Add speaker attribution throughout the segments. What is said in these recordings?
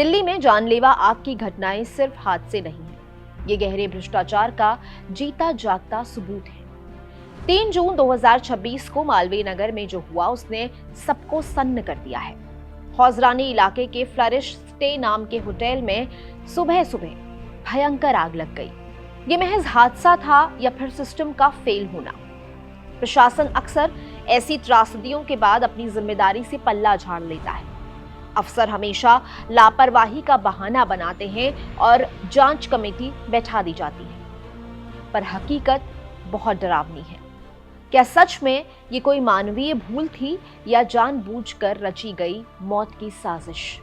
Speaker 1: दिल्ली में जानलेवा आग की घटनाएं सिर्फ हादसे नहीं हैं, ये गहरे भ्रष्टाचार का जीता जागता सबूत है। 3 जून 2026 को मालवीय नगर में जो हुआ उसने सबको सन्न कर दिया है। हौजरानी इलाके के फ्लरिश स्टे नाम के होटल में सुबह सुबह भयंकर आग लग गई। ये महज हादसा था या फिर सिस्टम का फेल होना? प्रशासन अक्सर ऐसी त्रासदियों के बाद अपनी जिम्मेदारी से पल्ला झाड़ लेता है। अफसर हमेशा लापरवाही का बहाना बनाते हैं और जांच कमेटी बैठा दी जाती है, पर हकीकत बहुत डरावनी है। क्या सच में ये कोई मानवीय भूल थी या जानबूझकर रची गई मौत की साजिश?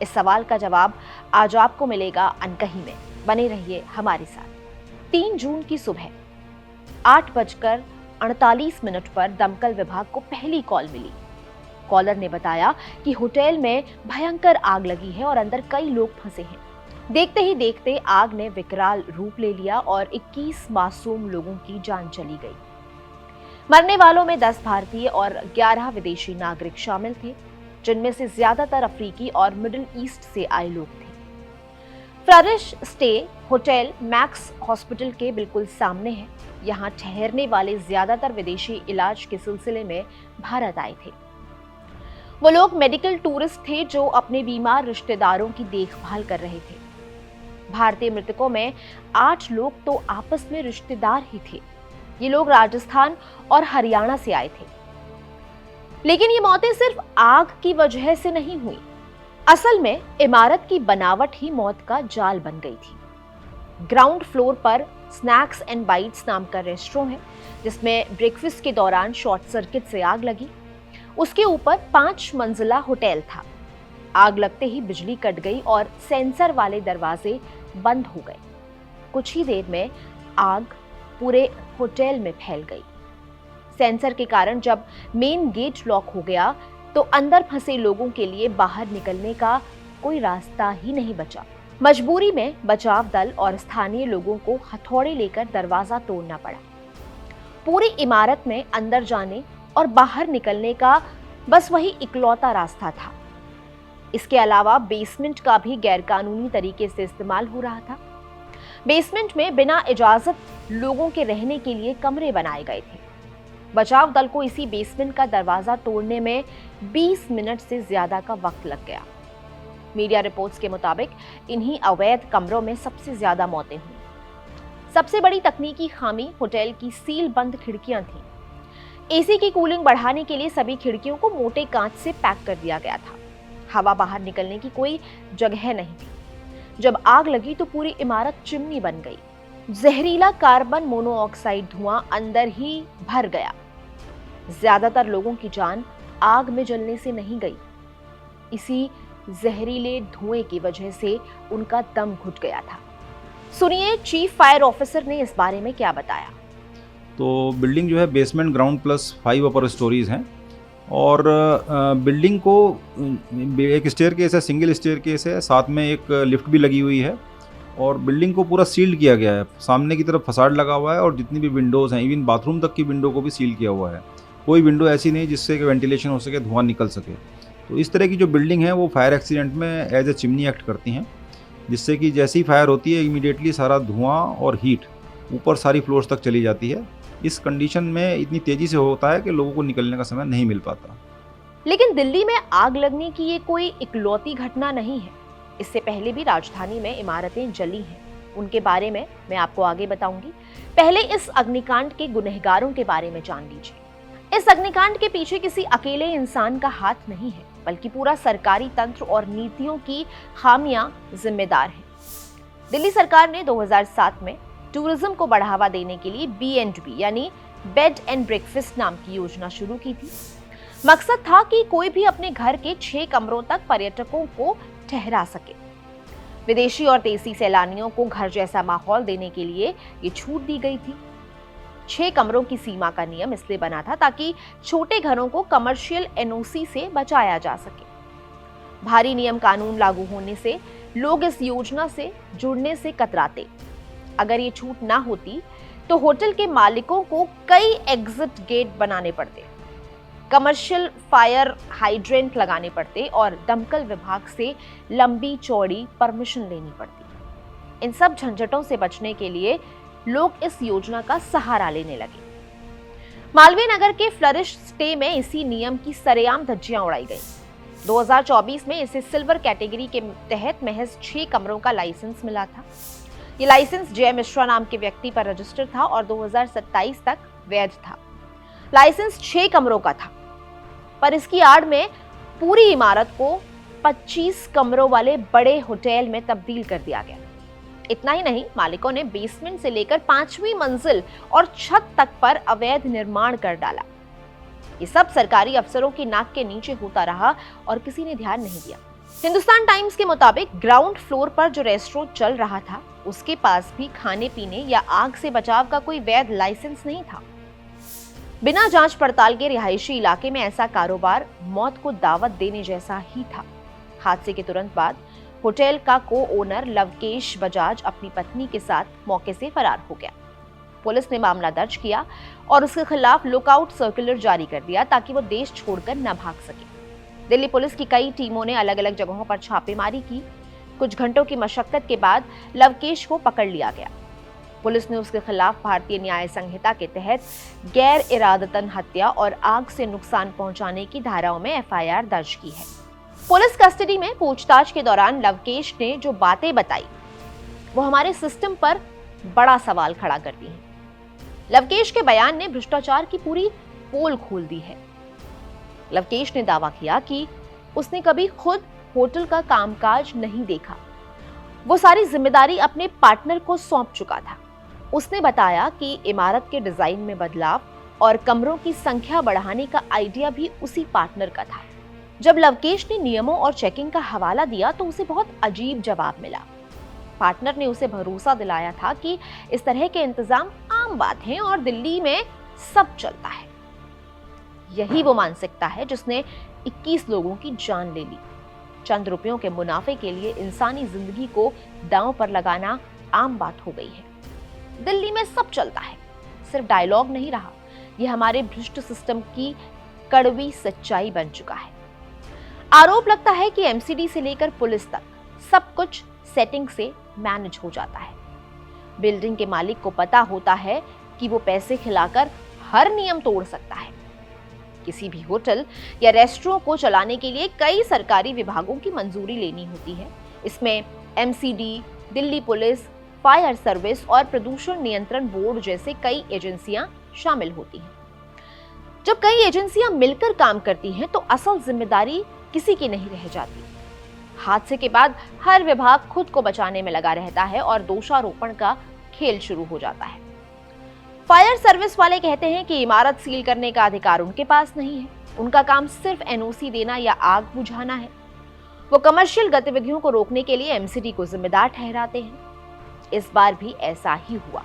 Speaker 1: इस सवाल का जवाब आज आपको मिलेगा अनकही में। बने रहिए हमारे साथ। 3 जून की सुबह 8:48 पर दमकल विभाग को पहली कॉल मिली। कॉलर ने बताया कि होटल में भयंकर आग लगी है और अंदर कई लोग फंसे हैं। देखते ही देखते आग ने विकराल रूप ले लिया और 21 मासूम लोगों की जान चली गई। मरने वालों में 10 भारतीय और 11 विदेशी नागरिक शामिल थे, जिनमें से ज्यादातर अफ्रीकी और मिडिल ईस्ट से आए लोग थे। Flourish stay hotel max hospital के बिल्कुल सामने है। यहाँ ठहरने वाले ज्यादातर विदेशी इलाज के सिलसिले में भारत आए थे। वो लोग मेडिकल टूरिस्ट थे जो अपने बीमार रिश्तेदारों की देखभाल कर रहे थे। भारतीय मृतकों में 8 लोग तो आपस में रिश्तेदार ही थे। ये लोग राजस्थान और हरियाणा से आए थे। लेकिन ये मौतें सिर्फ आग की वजह से नहीं हुई। असल में इमारत की बनावट ही मौत का जाल बन गई थी। ग्राउंड फ्लोर पर स्नैक्स एंड बाइट्स नाम का रेस्टोरेंट है, जिसमें ब्रेकफास्ट के दौरान शॉर्ट सर्किट से आग लगी। उसके ऊपर 5 मंजिला होटल था। आग लगते ही बिजली कट गई और सेंसर वाले दरवाजे बंद हो गए। कुछ ही देर में आग पूरे होटल में फैल गई। सेंसर के कारण जब मेन गेट लॉक हो गया तो अंदर फंसे लोगों के लिए बाहर निकलने का कोई रास्ता ही नहीं बचा। मजबूरी में बचाव दल और स्थानीय लोगों को हथौड़े लेकर दरवाजा तोड़ना पड़ा। पूरी इमारत में अंदर जाने और बाहर निकलने का बस वही इकलौता रास्ता था। इसके अलावा बेसमेंट का भी गैरकानूनी तरीके से इस्तेमाल हो रहा था। बेसमेंट में बिना इजाजत लोगों के रहने के लिए कमरे बनाए गए थे। बचाव दल को इसी बेसमेंट का दरवाजा तोड़ने में 20 मिनट से ज्यादा का वक्त लग गया। मीडिया रिपोर्ट्स के मुताबिक इन्हीं अवैध कमरों में सबसे ज्यादा मौतें हुई। सबसे बड़ी तकनीकी खामी होटल की सील बंद खिड़कियां थीं। एसी की कूलिंग बढ़ाने के लिए सभी खिड़कियों को मोटे कांच से पैक कर दिया गया था। हवा बाहर निकलने की कोई जगह नहीं थी। जब आग लगी तो पूरी इमारत चिमनी बन गई। जहरीला कार्बन मोनोऑक्साइड धुआं अंदर ही भर गया। ज्यादातर लोगों की जान आग में जलने से नहीं गई, इसी जहरीले धुएं की वजह से उनका दम घुट गया था। सुनिए चीफ फायर ऑफिसर ने इस बारे में क्या बताया।
Speaker 2: तो बिल्डिंग जो है बेसमेंट ग्राउंड प्लस 5 अपर स्टोरीज हैं और बिल्डिंग को एक स्टेयरकेस है, सिंगल स्टेयरकेस है, साथ में एक लिफ्ट भी लगी हुई है और बिल्डिंग को पूरा सील्ड किया गया है। सामने की तरफ फसाड लगा हुआ है और जितनी भी विंडोज़ हैं, इवन बाथरूम तक की विंडो को भी सील किया हुआ है। कोई विंडो ऐसी नहीं जिससे कि वेंटिलेशन हो सके, धुआं निकल सके। तो इस तरह की जो बिल्डिंग है वो फायर एक्सीडेंट में एज ए चिमनी एक्ट करती हैं, जिससे कि जैसी ही फायर होती है इमीडिएटली सारा धुआं और हीट ऊपर सारी फ्लोर्स तक चली जाती है। इस कंडीशन में इतनी तेजी से होता है कि लोगों को निकलने का समय नहीं मिल पाता।
Speaker 1: लेकिन दिल्ली में आग लगने की ये कोई इकलौती घटना नहीं है। इससे पहले भी राजधानी में इमारतें जली हैं। उनके बारे में मैं आपको आगे बताऊंगी। पहले इस अग्निकांड के गुनहगारों के बारे में जान लीजिए। इस अग्निकांड के पीछे किसी अकेले इंसान का हाथ नहीं है, बल्कि पूरा सरकारी तंत्र और नीतियों की खामियां जिम्मेदार हैं। दिल्ली सरकार ने 2007 में टूरिज्म को बढ़ावा देने के लिए B&B यानी बेड एंड ब्रेकफास्ट नाम की योजना शुरू की थी। मकसद था कि कोई भी अपने घर के 6 कमरों तक पर्यटकों को ठहरा सके। विदेशी और देसी सैलानियों को घर जैसा माहौल देने के लिए ये छूट दी गई थी। 6 कमरों की सीमा का नियम इसलिए बना था ताकि छोटे घरों को कमर्शियल NOC से बचाया जा सके। भारी नियम कानून लागू होने से लोग इस योजना से जुड़ने से कतराते। अगर ये छूट ना होती तो होटल के मालिकों को कई एग्जिट गेट बनाने पड़ते। कमर्शियल फायर हाइड्रेंट लगाने पड़ते और दमकल विभाग से लंबी चौड़ी परमिशन लेनी पड़ती। इन सब झंझटों से बचने के लिए लोग इस योजना का सहारा लेने लगे। मालवीय नगर के फ्लरिश स्टे में इसी नियम की सरेआम धज्जियां उड़ाई गई। 2024 में इसे सिल्वर कैटेगरी के तहत महज 6 कमरों का लाइसेंस मिला था। ये लाइसेंस जय मिश्रा नाम के व्यक्ति पर रजिस्टर था और 2027 तक वैध था। लाइसेंस 6 कमरों का था, पर इसकी आड़ में पूरी इमारत को 25 कमरों वाले बड़े होटल में तब्दील कर दिया गया। इतना ही नहीं, मालिकों ने बेसमेंट से लेकर 5वीं मंजिल और छत तक पर अवैध निर्माण कर डाला। ये सब सरकारी अफसरों की नाक के नीचे होता रहा और किसी ने ध्यान नहीं दिया। हिंदुस्तान टाइम्स के मुताबिक ग्राउंड फ्लोर पर जो रेस्टोरेंट चल रहा था, उसके पास भी खाने पीने या आग से बचाव का कोई वैध लाइसेंस नहीं था। बिना जांच पड़ताल के रिहायशी इलाके में ऐसा कारोबार मौत को दावत देने जैसा ही था। हादसे के तुरंत बाद होटल का को ओनर लवकेश बजाज अपनी पत्नी के साथ मौके से फरार हो गया। पुलिस ने मामला दर्ज किया और उसके खिलाफ लुकआउट सर्कुलर जारी कर दिया ताकि वो देश छोड़कर न भाग सके। दिल्ली पुलिस की कई टीमों ने अलग अलग जगहों पर छापेमारी की। कुछ घंटों की मशक्कत के बाद लवकेश को पकड़ लिया गया। पुलिस ने उसके खिलाफ भारतीय न्याय संहिता के तहत गैर इरादतन हत्या और आग से नुकसान पहुंचाने की धाराओं में एफआईआर दर्ज की है। पुलिस कस्टडी में पूछताछ के दौरान लवकेश ने जो बातें बताई वो हमारे सिस्टम पर बड़ा सवाल खड़ा करती हैं। लवकेश के बयान ने भ्रष्टाचार की पूरी पोल खोल दी है। लवकेश ने दावा किया कि उसने कभी खुद होटल का कामकाज नहीं देखा। वो सारी जिम्मेदारी अपने पार्टनर को सौंप चुका था। उसने बताया कि इमारत के डिजाइन में बदलाव और कमरों की संख्या बढ़ाने का आइडिया भी उसी पार्टनर का था। जब लवकेश ने नियमों और चेकिंग का हवाला दिया तो उसे बहुत अजीब जवाब मिला। पार्टनर ने उसे भरोसा दिलाया था कि इस तरह के इंतजाम आम बात हैं और दिल्ली में सब चलता है। यही वो मानसिकता है जिसने 21 लोगों की जान ले ली। चंद रुपयों के मुनाफे के लिए इंसानी जिंदगी को दांव पर लगाना आम बात हो गई है। दिल्ली में सब चलता है सिर्फ डायलॉग नहीं रहा, यह हमारे भ्रष्ट सिस्टम की कड़वी सच्चाई बन चुका है। आरोप लगता है कि एमसीडी से लेकर पुलिस तक सब कुछ सेटिंग से मैनेज हो जाता है। बिल्डिंग के मालिक को पता होता है कि वो पैसे खिलाकर हर नियम तोड़ सकता है। किसी भी होटल या रेस्टोरेंट को चलाने के लिए कई सरकारी विभागों की मंजूरी लेनी होती है। इसमें MCD, Delhi police, fire service और प्रदूषण नियंत्रण बोर्ड जैसे कई एजेंसियां शामिल होती हैं। जब कई एजेंसियां मिलकर काम करती हैं तो असल जिम्मेदारी किसी की नहीं रह जाती। हादसे के बाद हर विभाग खुद को बचाने में लगा रहता है और दोषारोपण का खेल शुरू हो जाता है। फायर सर्विस वाले कहते हैं कि इमारत सील करने का अधिकार उनके पास नहीं है। उनका काम सिर्फ एनओसी देना या आग बुझाना है। वो कमर्शियल गतिविधियों को रोकने के लिए एमसीडी को जिम्मेदार ठहराते हैं। इस बार भी ऐसा ही हुआ।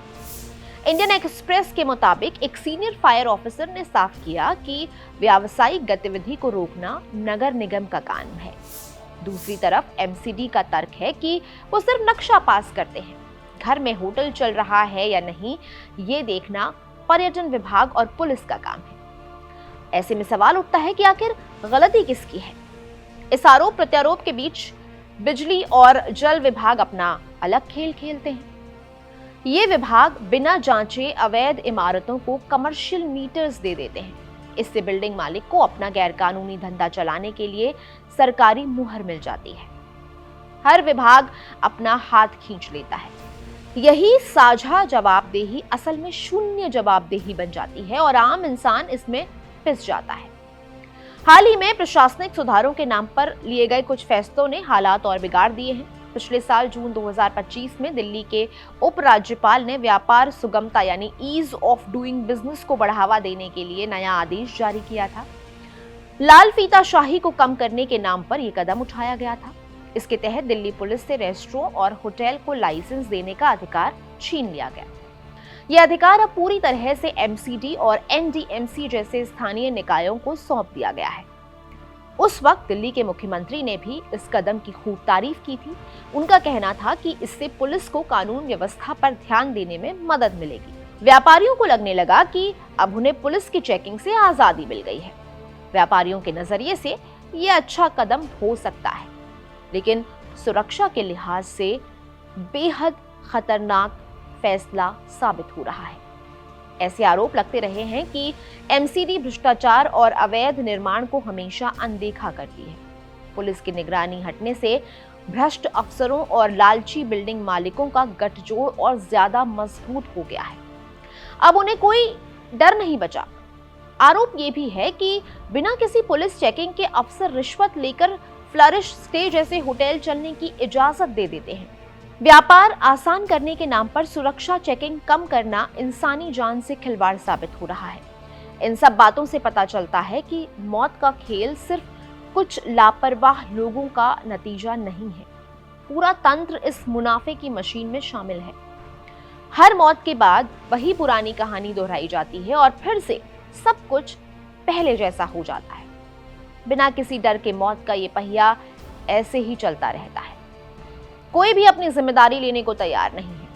Speaker 1: इंडियन एक्सप्रेस के मुताबिक एक सीनियर फायर ऑफिसर ने साफ किया कि व्यावसायिक गतिविधि को रोकना नगर निगम का काम है। दूसरी तरफ एमसीडी का तर्क है कि वो सिर्फ नक्शा पास करते हैं। घर में होटल चल रहा है या नहीं, ये देखना पर्यटन विभाग और पुलिस का काम है। ऐसे में सवाल उठता है कि आखिर गलती किसकी है? इस आरोप प्रत्यारोप के बीच बिजली और जल विभाग अपना अलग खेल खेलते हैं। ये विभाग बिना जांचे अवैध इमारतों को कमर्शियल मीटर्स दे देते हैं। इससे बिल्डिंग मालिक को अपना गैरकानूनी धंधा चलाने के लिए सरकारी मुहर मिल जाती है। हर विभाग अपना हाथ खींच लेता है। यही साझा जवाबदेही असल में शून्य जवाबदेही बन जाती है और आम इंसान इसमें पिस जाता है। हाल ही में प्रशासनिक सुधारों के नाम पर लिए गए कुछ फैसलों ने हालात और बिगाड़ दिए हैं। पिछले साल जून 2025 में दिल्ली के उपराज्यपाल ने व्यापार सुगमता यानी ईज ऑफ डूइंग बिजनेस को बढ़ावा देने के लिए नया आदेश जारी किया था। लाल फीताशाही को कम करने के नाम पर यह कदम उठाया गया था। इसके तहत दिल्ली पुलिस से रेस्टोरेंट और होटल को लाइसेंस देने का अधिकार छीन लिया गया। यह अधिकार अब पूरी तरह से एमसीडी और एनडीएमसी जैसे स्थानीय निकायों को सौंप दिया गया है। उस वक्त दिल्ली के मुख्यमंत्री ने भी इस कदम की खूब तारीफ की थी। उनका कहना था कि इससे पुलिस को कानून व्यवस्था पर ध्यान देने में मदद मिलेगी। व्यापारियों को लगने लगा कि अब उन्हें पुलिस की चेकिंग से आजादी मिल गई है। व्यापारियों के नजरिए से ये अच्छा कदम हो सकता है, लेकिन सुरक्षा के लिहाज से बेहद खतरनाक फैसला साबित हो रहा है। ऐसे आरोप लगते रहे हैं कि एमसीडी भ्रष्टाचार और अवैध निर्माण को हमेशा अनदेखा करती है। पुलिस की निगरानी हटने से भ्रष्ट अफसरों और लालची बिल्डिंग मालिकों का गठजोड़ और ज्यादा मजबूत हो गया है। अब उन्हें कोई डर नहीं बचा। आरोप ये भी है कि बिना किसी पुलिस चेकिंग के अफसर रिश्वत लेकर फ्लरिश स्टे जैसे होटल चलने की इजाजत दे देते हैं। व्यापार आसान करने के नाम पर सुरक्षा चेकिंग कम करना इंसानी जान से खिलवाड़ साबित हो रहा है। इन सब बातों से पता चलता है कि मौत का खेल सिर्फ कुछ लापरवाह लोगों का नतीजा नहीं है। पूरा तंत्र इस मुनाफे की मशीन में शामिल है। हर मौत के बाद वही पुरानी कहानी दोहराई जाती है और फिर से सब कुछ पहले जैसा हो जाता है। बिना किसी डर के मौत का ये पहिया ऐसे ही चलता रहता है। कोई भी अपनी जिम्मेदारी लेने को तैयार नहीं है।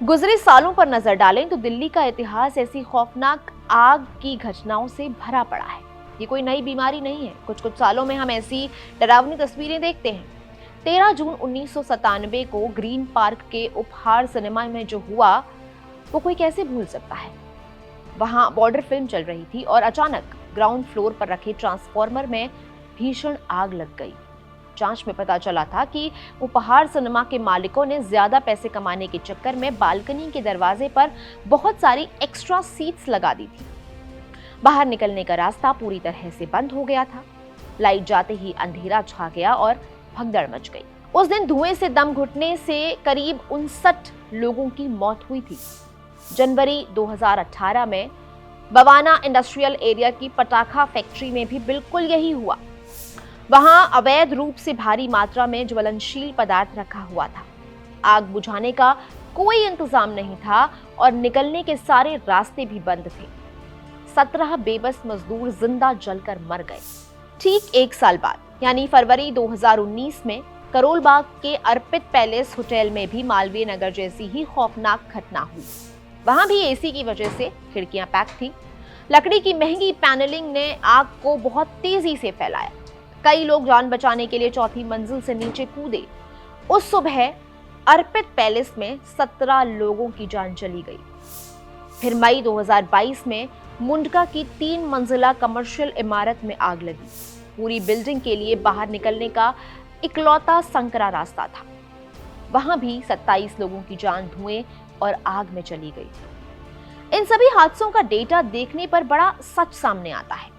Speaker 1: गुजरे सालों पर नजर डालें तो दिल्ली का इतिहास ऐसी खौफनाक आग की घटनाओं से भरा पड़ा है। ये कोई नई बीमारी नहीं है। कुछ कुछ सालों में हम ऐसी डरावनी तस्वीरें देखते हैं। 13 जून 1997 को ग्रीन पार्क के उपहार सिनेमा में जो हुआ वो कोई कैसे भूल सकता है। वहां बॉर्डर फिल्म चल रही थी और अचानक ग्राउंड फ्लोर पर रखे ट्रांसफॉर्मर में भीषण आग लग गई। जांच में पता चला था कि उपहार सिनेमा के मालिकों ने ज्यादा पैसे कमाने के चक्कर में बालकनी के दरवाजे पर बहुत सारी एक्स्ट्रा सीट्स लगा दी थी। बाहर निकलने का रास्ता पूरी तरह से बंद हो गया था। लाइट जाते ही अंधेरा छा गया और भगदड़ मच गई। उस दिन धुएं से दम घुटने से करीब 59 लोगों की मौत हुई थी। जनवरी 2018 में बवाना इंडस्ट्रियल एरिया की पटाखा फैक्ट्री में भी बिल्कुल यही हुआ। वहां अवैध रूप से भारी मात्रा में ज्वलनशील पदार्थ रखा हुआ था। आग बुझाने का कोई इंतजाम नहीं था और निकलने के सारे रास्ते भी बंद थे। 17 बेबस मजदूर जिंदा जलकर मर गए। ठीक एक साल बाद यानी फरवरी 2019 में करोल बाग के अर्पित पैलेस होटल में भी मालवीय नगर जैसी ही खौफनाक घटना हुई। वहां भी एसी की वजह से खिड़कियां पैक थी। लकड़ी की महंगी पैनलिंग ने आग को बहुत तेजी से फैलाया। कई लोग जान बचाने के लिए चौथी मंजिल से नीचे कूदे। उस सुबह अर्पित पैलेस में 17 लोगों की जान चली गई। फिर मई 2022 में मुंडका की 3 मंजिला कमर्शियल इमारत में आग लगी। पूरी बिल्डिंग के लिए बाहर निकलने का इकलौता संकरा रास्ता था। वहां भी 27 लोगों की जान धुएं और आग में चली गई। इन सभी हादसों का डेटा देखने पर बड़ा सच सामने आता है।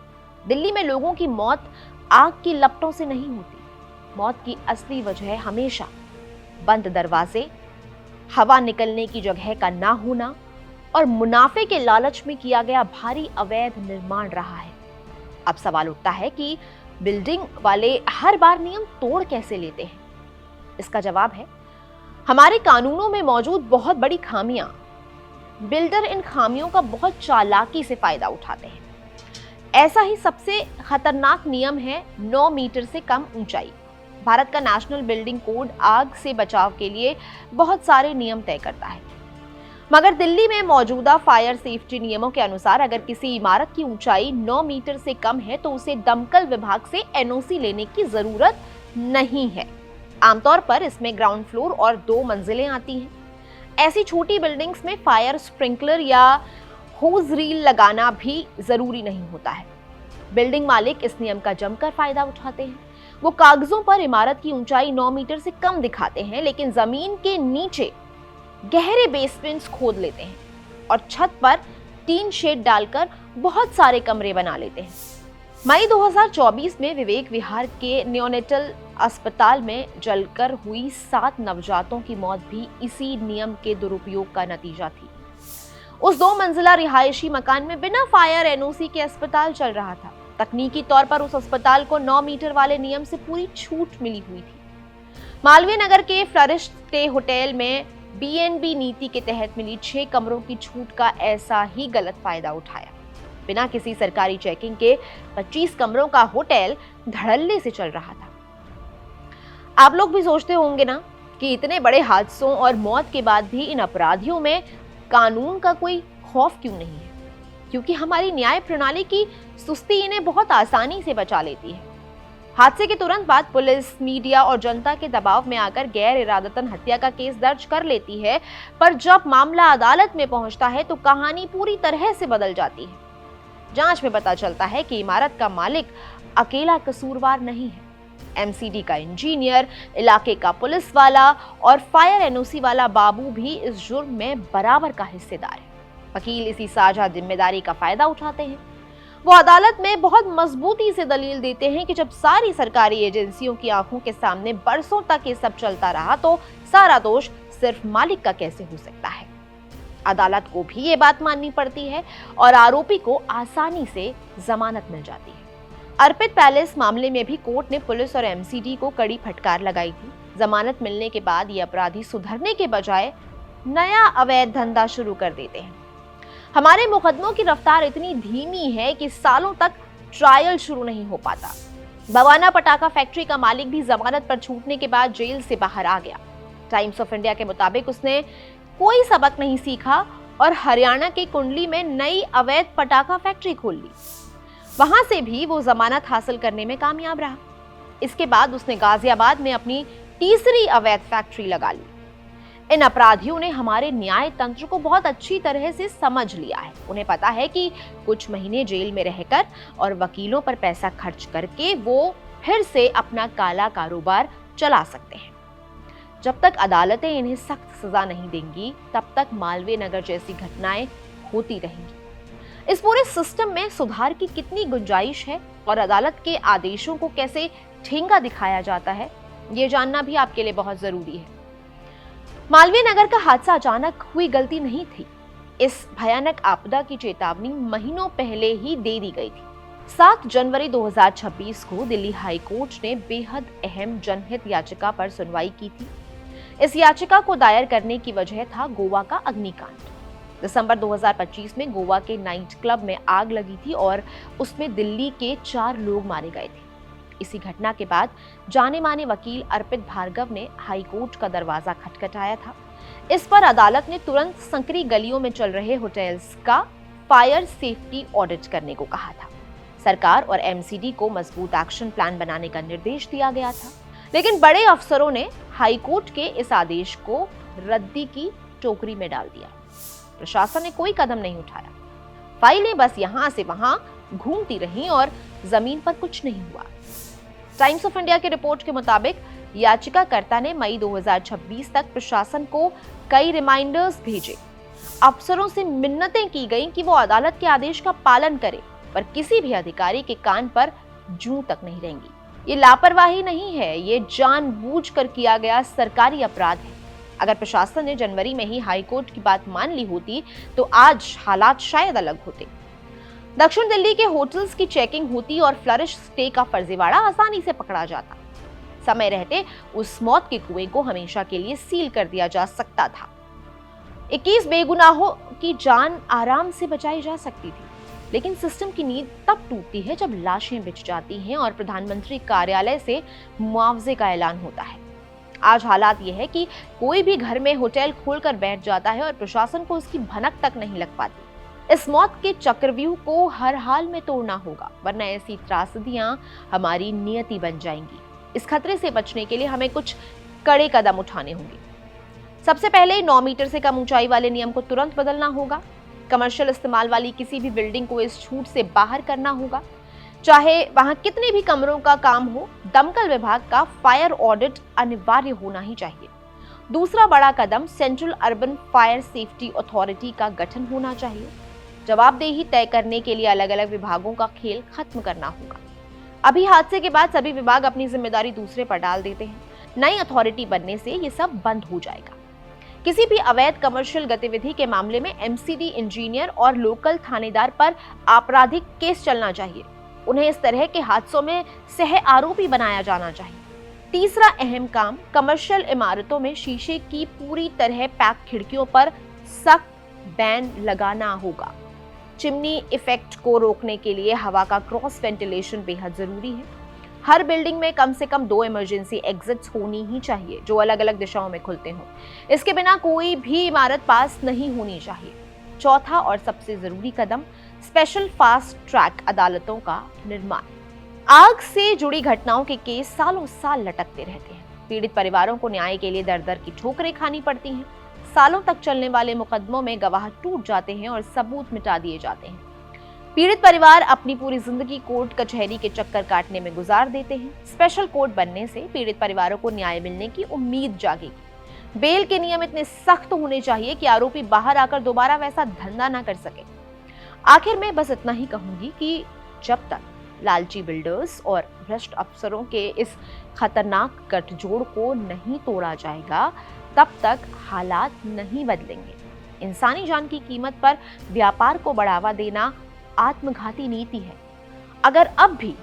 Speaker 1: दिल्ली में लोगों की मौत आग की लपटों से नहीं होती। मौत की असली वजह हमेशा बंद दरवाजे, हवा निकलने की जगह का ना होना और मुनाफे के लालच में किया गया भारी अवैध निर्माण रहा है। अब सवाल उठता है कि बिल्डिंग वाले हर बार नियम तोड़ कैसे लेते हैं? इसका जवाब है हमारे कानूनों में मौजूद बहुत बड़ी खामियां। बिल्डर इन खामियों का बहुत चालाकी से फायदा उठाते हैं। ऐसा ही सबसे खतरनाक नियम है 9 मीटर से कम ऊंचाई। भारत का नेशनल बिल्डिंग कोड आग से बचाव के लिए बहुत सारे नियम तय करता है, मगर दिल्ली में मौजूदा फायर सेफ्टी नियमों के अनुसार अगर किसी इमारत की ऊंचाई 9 मीटर से कम है तो उसे दमकल विभाग से एनओसी लेने की जरूरत नहीं है। आमतौर पर इसमें ग्राउंड फ्लोर और 2 मंजिलें आती हैं। ऐसी छोटी बिल्डिंग्स में फायर स्प्रिंकलर या होज रील लगाना भी जरूरी नहीं होता है। बिल्डिंग मालिक इस नियम का जमकर फायदा उठाते हैं। वो कागजों पर इमारत की ऊंचाई 9 मीटर से कम दिखाते हैं, लेकिन जमीन के नीचे गहरे बेसमेंट्स खोद लेते हैं और छत पर टीन शेड डालकर बहुत सारे कमरे बना लेते हैं। मई 2024 में विवेक विहार के नियोनेटल अस्पताल में जलकर हुई 7 नवजातों की मौत भी इसी नियम के दुरुपयोग का नतीजा थी। उस 2 मंजिला रिहायशी मकान में बिना फायर एनओसी के अस्पताल चल रहा था। तकनीकी तौर पर उस अस्पताल को 9 मीटर वाले नियम से पूरी छूट मिली हुई थी। मालवीय नगर के फ्लरिश स्टे होटल में बीएनबी नीति के तहत मिली 6 कमरों की छूट का ऐसा ही गलत फायदा उठाया। बिना किसी सरकारी चेकिंग के 25 कमरों का होटल धड़ल्ले से चल रहा था। आप लोग भी सोचते होंगे ना कि इतने बड़े हादसों और मौत के बाद भी इन अपराधियों में कानून का कोई खौफ क्यों नहीं है? क्योंकि हमारी न्याय प्रणाली की सुस्ती इन्हें बहुत आसानी से बचा लेती है। हादसे के तुरंत बाद पुलिस, मीडिया और जनता के दबाव में आकर गैर इरादतन हत्या का केस दर्ज कर लेती है, पर जब मामला अदालत में पहुंचता है तो कहानी पूरी तरह से बदल जाती है। जांच में पता चलता है कि इमारत का मालिक अकेला कसूरवार नहीं है। एमसीडी का इंजीनियर, इलाके का पुलिस वाला और फायर एनओसी वाला बाबू भी इस जुर्म में बराबर का हिस्सेदार है। वकील इसी साझा जिम्मेदारी का फायदा उठाते हैं। वो अदालत में बहुत मजबूती से दलील देते हैं कि जब सारी सरकारी एजेंसियों की आंखों के सामने बरसों तक ये सब चलता रहा तो सारा दोष सिर्फ मालिक का कैसे हो सकता है। अदालत को भी ये बात माननी पड़ती है और आरोपी को आसानी से जमानत मिल जाती है। अर्पित पैलेस मामले में भी कोर्ट ने पुलिस और एमसीडी को कड़ी फटकार लगाई थी। जमानत मिलने के बाद ये अपराधी सुधरने के बजाय नया अवैध धंधा शुरू कर देते हैं। हमारे मुकदमों की रफ्तार इतनी धीमी है कि सालों तक ट्रायल शुरू नहीं हो पाता। बवाना पटाखा फैक्ट्री का मालिक भी जमानत पर छूटने के बाद जेल से बाहर आ गया। टाइम्स ऑफ इंडिया के मुताबिक उसने कोई सबक नहीं सीखा और हरियाणा के कुंडली में नई अवैध पटाखा फैक्ट्री खोल ली। वहां से भी वो जमानत हासिल करने में कामयाब रहा। इसके बाद उसने गाजियाबाद में अपनी तीसरी अवैध फैक्ट्री लगा ली। इन अपराधियों ने हमारे न्याय तंत्र को बहुत अच्छी तरह से समझ लिया है। उन्हें पता है कि कुछ महीने जेल में रहकर और वकीलों पर पैसा खर्च करके वो फिर से अपना काला कारोबार चला सकते हैं। जब तक अदालतें इन्हें सख्त सजा नहीं देंगी, तब तक मालवीय नगर जैसी घटनाएं होती रहेंगी। इस पूरे सिस्टम में सुधार की कितनी गुंजाइश है और अदालत के आदेशों को कैसे ठेंगा दिखाया जाता है, ये जानना भी आपके लिए बहुत जरूरी है। मालवीय नगर का हादसा अचानक हुई गलती नहीं थी। इस भयानक आपदा की चेतावनी महीनों पहले ही दे दी गई थी। 7 जनवरी 2026 को दिल्ली हाई कोर्ट ने बेहद अहम जनहित याचिका पर सुनवाई की थी। इस याचिका को दायर करने की वजह था गोवा का अग्निकांड। दिसंबर 2025 में गोवा के नाइट क्लब में आग लगी थी और उसमें दिल्ली के 4 लोग मारे गए थे। इसी घटना के बाद जाने माने वकील अर्पित भार्गव ने हाई कोर्ट का दरवाजा खटखटाया था। इस पर अदालत ने तुरंत संकरी गलियों में चल रहे होटल्स का फायर सेफ्टी ऑडिट करने को कहा था। सरकार और एमसीडी को मजबूत एक्शन प्लान बनाने का निर्देश दिया गया था, लेकिन बड़े अफसरों ने हाई कोर्ट के इस आदेश को रद्दी की टोकरी में डाल दिया। प्रशासन ने कोई कदम नहीं उठाया। फाइलें बस यहां से वहां घूमती रहीं और जमीन पर कुछ नहीं हुआ। टाइम्स ऑफ इंडिया की रिपोर्ट के मुताबिक याचिकाकर्ता ने मई 2026 तक प्रशासन को कई रिमाइंडर्स भेजे। अफसरों से मिन्नतें की गईं कि वो अदालत के आदेश का पालन करें, पर किसी भी अधिकारी के कान पर जूं तक नहीं रहेंगी। ये लापरवाही नहीं है, ये जानबूझकर किया गया सरकारी अपराध है। अगर प्रशासन ने जनवरी में ही हाई कोर्ट की बात मान ली होती तो आज हालात शायद अलग होते। दक्षिण दिल्ली के होटल्स की चेकिंग होती और फ्लरिश स्टे का फर्जीवाड़ा आसानी से पकड़ा जाता। समय रहते उस मौत के कुएं को हमेशा के लिए सील कर दिया जा सकता था। 21 बेगुनाहों की जान आराम से बचाई जा सकती थी, लेकिन सिस्टम की नींद तब टूटती है जब लाशें बिछ जाती हैं और प्रधानमंत्री कार्यालय से मुआवजे का ऐलान होता है। आज हालात यह है कि कोई भी घर में होटल खोलकर बैठ जाता है और प्रशासन को उसकी भनक तक नहीं लग पाती। इस मौत के चक्रव्यूह को हर हाल में तोड़ना होगा, वरना ऐसी त्रासदियां हमारी नियति बन जाएंगी। इस खतरे से बचने के लिए हमें कुछ कड़े कदम उठाने होंगे। सबसे पहले 9 मीटर से कम ऊंचाई वाले नियम को तुरंत बदलना होगा। कमर्शियल इस्तेमाल वाली किसी भी बिल्डिंग को इस छूट से बाहर करना होगा, चाहे वहां कितने भी कमरों का काम हो। दमकल विभाग का फायर ऑडिट अनिवार्य होना ही चाहिए। दूसरा बड़ा कदम central urban fire safety authority का गठन होना चाहिए। जवाबदेही तय करने के लिए अलग अलग विभागों का खेल खत्म करना होगा। अभी हादसे के बाद सभी विभाग अपनी जिम्मेदारी दूसरे पर डाल देते हैं। नई अथॉरिटी बनने से ये सब बंद हो जाएगा। किसी भी अवैध कमर्शियल गतिविधि के मामले में एमसीडी इंजीनियर और लोकल थानेदार पर आपराधिक केस चलना चाहिए। उन्हें इस तरह के हादसों में सह आरोपी बनाया जाना चाहिए। तीसरा अहम काम, कमर्शियल इमारतों में शीशे की पूरी तरह पैक खिड़कियों पर सख्त बैन लगाना होगा। चिमनी इफेक्ट को रोकने के लिए हवा का क्रॉस वेंटिलेशन बेहद जरूरी है। हर बिल्डिंग में कम से कम 2 इमरजेंसी एग्जिट्स होनी ही चाहिए जो अलग अलग दिशाओं में खुलते हों। इसके बिना कोई भी इमारत पास नहीं होनी चाहिए। चौथा और सबसे जरूरी कदम, स्पेशल फास्ट ट्रैक अदालतों का निर्माण। आग से जुड़ी घटनाओं के केस सालों साल लटकते रहते हैं। पीड़ित परिवारों को न्याय के लिए दर दर की ठोकरें खानी पड़ती हैं। सालों तक चलने वाले मुकदमों में गवाह टूट जाते हैं और सबूत मिटा दिए जाते हैं। पीड़ित परिवार अपनी पूरी जिंदगी कोर्ट कचहरी के चक्कर काटने में गुजार देते हैं। स्पेशल कोर्ट बनने से पीड़ित परिवारों को न्याय मिलने की उम्मीद जागेगी। बेल के नियम इतने सख्त होने चाहिए कि आरोपी बाहर आकर दोबारा वैसा धंधा ना कर सके। आखिर में बस इतना ही कहूंगी कि जब तक लालची बिल्डर्स और भ्रष्ट अफसरों के इस खतरनाक गठजोड़ को नहीं तोड़ा जाएगा, तब तक हालात नहीं बदलेंगे। इंसानी जान की कीमत पर व्यापार को बढ़ावा देना आत्मघाती नीति है। अगर अब भी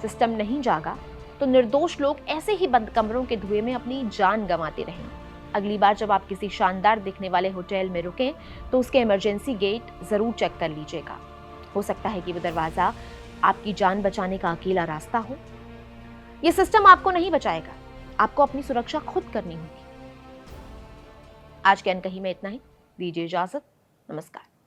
Speaker 1: सिस्टम नहीं जागा तो निर्दोष लोग ऐसे ही बंद कमरों के धुएं में अपनी जान गंवाते रहेंगे। अगली बार जब आप किसी शानदार दिखने वाले होटल में रुकें तो उसके इमरजेंसी गेट जरूर चेक कर लीजिएगा। हो सकता है कि वो दरवाजा आपकी जान बचाने का अकेला रास्ता हो। ये सिस्टम आपको नहीं बचाएगा, आपको अपनी सुरक्षा खुद करनी होगी। आज के अनकही में इतना ही। दीजिए इजाजत। नमस्कार।